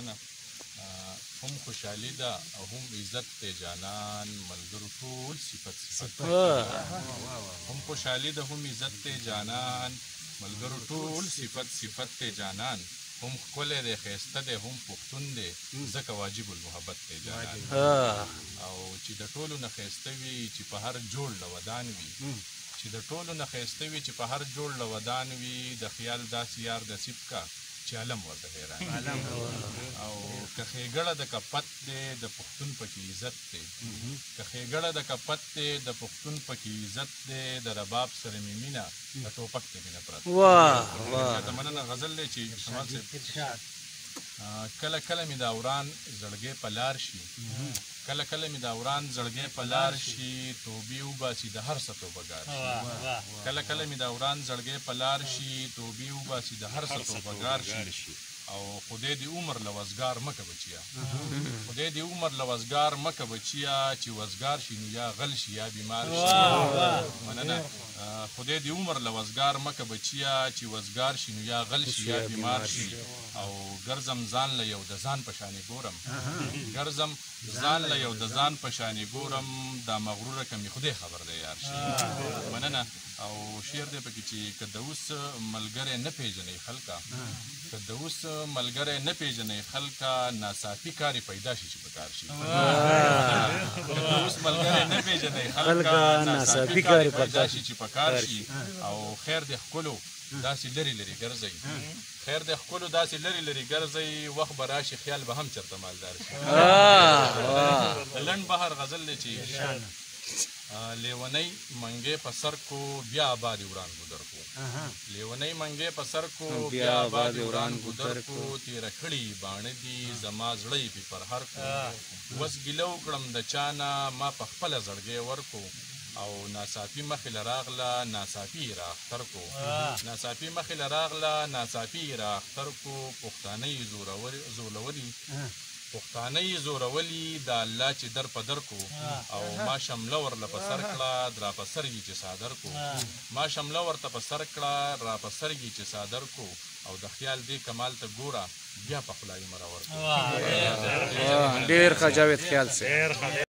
مننه. هم خوشحالي ده او هم عزت دی جانان ملګرو ټول صفت هم خوشحالي ده هم عزت دی جانان ملګرو ټول صفت دی جانان هم ښکلی دی ښایسته دی هم پښتون دی ځکه واجب المحبت دی جانان او چې د ټولو نه ښایسته وي چې په هر جوړ له ودان وي چې د ټولو نه ښایسته وي چې په هر جوړ له ودان وي د خیال داسې یار نصیب کا چې علم ورته حیران او که ښېګړه د کپت دی د پښتون پکې عزت دی که ښېګړه د کپت دی د پښتون پکې عزت دی د رباب سره مې مینه د ټوپک ته مینه پرته د مننه غزل دی چې شمال صاحب کله کله مې د وران زړګی په لار شي کله کله مې د وران زړګی په لار شي توبې وباسي د هر څه توبهګار شي کله کله مې د وران زړګی په لار شي توبې وباسي د هر څه توبهګار شي او خدای دې عمر له وزګار مکه بچیا خدای دې عمر له وزګار مکه بچیا چې وزګار شي نو یا غل شي یا بیمار شي مننه خدای دې عمر له وزګار مکه بچیا چې وزګار شي نو یا غل شي یا بیمار شي او ګرځم ځان له یو د ځان په شانې ګورم ګرځم ځان له یو د ځان په شانې ګورم دا مغروره که مې خدای خبر دی یار شي مننه او شعر دی پکې چې که د اوس ملګری نه پېژنئ خلکه که د اوس ملګری نه پېژنئ خلکه ناڅاپي کار یې پیدا شي چې په کار شي که د اوس ملګری نه پېژنئ خلکه ناڅاپي کار یې پیدا شي چې په کار شي او خیر د ښکلو داسې لرې لرې ګرځئ خیر د ښکلو داسې لرې لرې ګرځئ وخت به راشي خیال به هم چېرته مالدار شي د لنډ بهر غزل دی چې لیونی منګی په سر کو بیا آباد وران ګودر کو لیونی منګی په سر کو بیا آباد وران ګودر کو تیره کړي باڼه دي زما زړه یې پې پرهر کو وس ګیله وکړم د چا نه ما په خپله زړګی ورکو او ناڅاپي مخې له راغله ناڅاپي یې رااختر کو ناڅاپي مخې له راغله ناڅاپي یې رااختر کو پښتانه یې زورولي پښتانه یې زورولي د الله چې در په در کو او ما شمله ورله په سر کړه را په سر یې چې صادر کو ما شمله ورته په سر کړه را په سر یې چې صادر کو او د خیال دې کمال ته ګوره بیا په خوله یې مراور کو ډېر ښه جاوید خیال صاحب